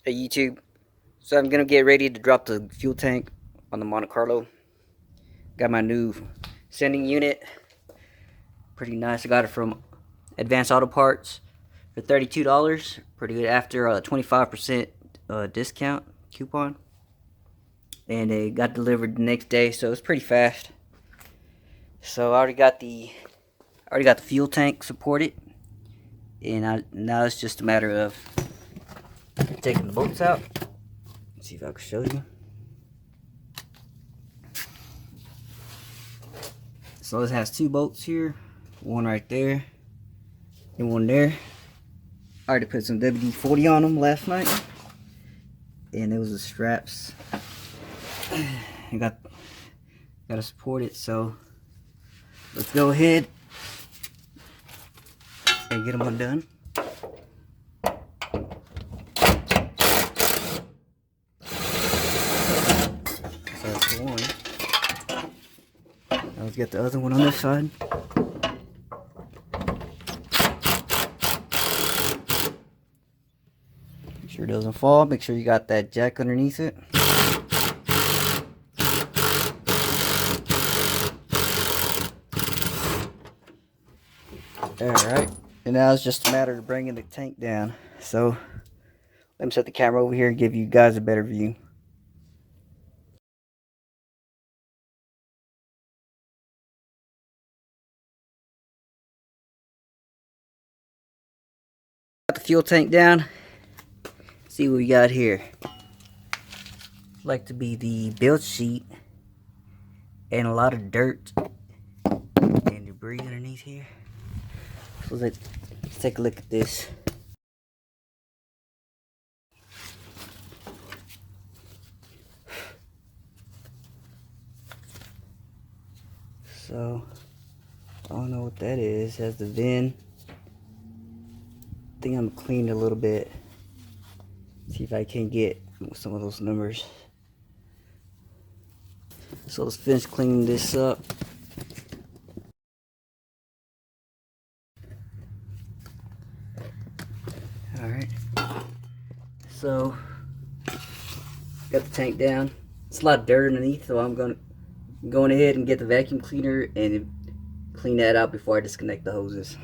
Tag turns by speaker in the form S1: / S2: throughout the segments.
S1: Hey YouTube, so I'm gonna get ready to drop the fuel tank on the Monte Carlo. Got my new sending unit, pretty nice. I got it from Advanced Auto Parts for $32. Pretty good after a 25% discount coupon, and it got delivered the next day, so it's pretty fast. So I already got the fuel tank supported, and now it's just a matter of taking the bolts out. Let's see if I can show you. So it has two bolts here, one right there and one there. I already put some WD-40 on them last night, and it was the straps. I gotta support it, so let's go ahead and get them undone. So that's one. Now let's get the other one on this side. Make sure it doesn't fall. Make sure you got that jack underneath it. Alright, and now it's just a matter of bringing the tank down. So let me set the camera over here and give you guys a better view. Got the fuel tank down. See what we got here. Like to be the build sheet and a lot of dirt and debris underneath here. So let's take a look at this. So I don't know what that is. It has the VIN. I think I'm cleaned a little bit. See if I can get some of those numbers. So let's finish cleaning this up. Alright. So got the tank down. It's a lot of dirt underneath, so I'm going ahead and get the vacuum cleaner and clean that out before I disconnect the hoses.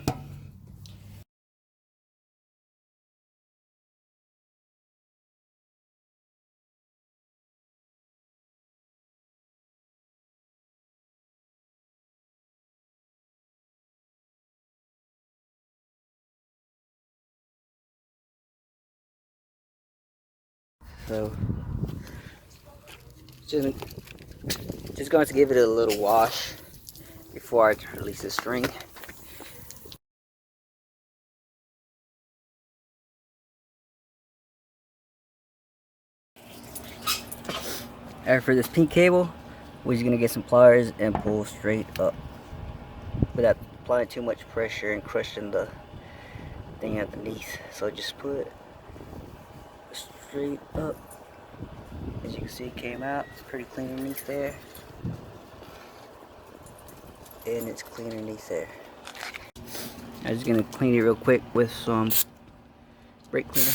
S1: So just going to give it a little wash before I release the string. After this pink cable, we're just going to get some pliers and pull straight up without applying too much pressure and crushing the thing underneath. So just put straight up. As you can see, it came out. It's pretty clean underneath there. And it's clean underneath there. I'm just going to clean it real quick with some brake cleaner.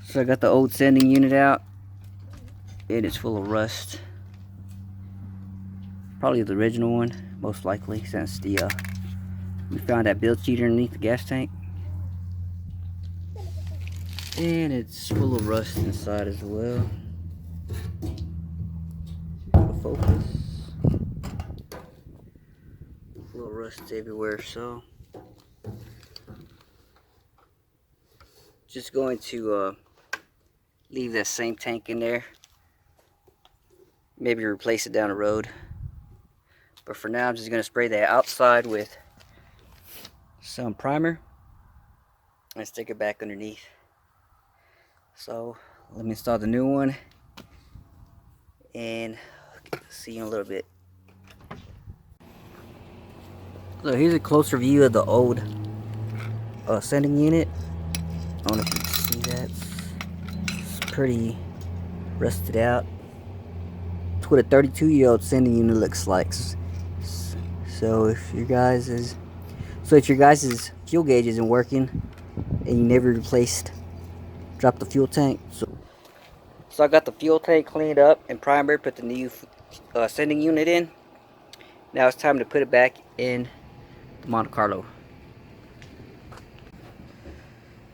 S1: So I got the old sending unit out, and it's full of rust. Probably the original one, most likely, since we found that build sheet underneath the gas tank. And it's full of rust inside as well. Focus. Full of rust everywhere, so just going to leave that same tank in there. Maybe replace it down the road. But for now, I'm just going to spray that outside with some primer and stick it back underneath. So let me install the new one and see you in a little bit. So here's a closer view of the old sending unit. I don't know if you can see that. It's pretty rusted out. It's what a 32-year-old sending unit looks like. So if you guys is So if your guys' fuel gauge isn't working and you never drop the fuel tank. So I got the fuel tank cleaned up and primer, put the new sending unit in. Now it's time to put it back in the Monte Carlo.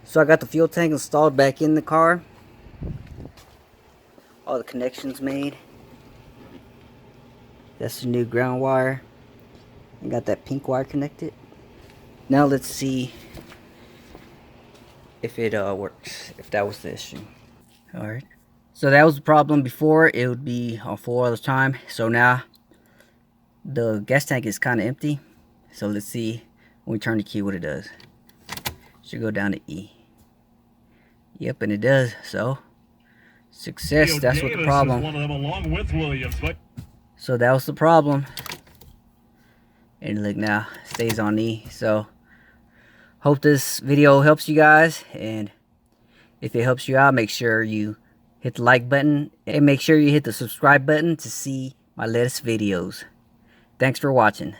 S1: So I got the fuel tank installed back in the car. All the connections made. That's the new ground wire. And got that pink wire connected. Now let's see if it works, if that was the issue. Alright. So that was the problem before. It would be on full all the time. So now the gas tank is kind of empty. So let's see when we turn the key what it does. Should go down to E. Yep, and it does. So success. That's what the problem. One of them along with Williams, but so that was the problem. And look, now it stays on E. So hope this video helps you guys, and if it helps you out, make sure you hit the like button and make sure you hit the subscribe button to see my latest videos. Thanks for watching.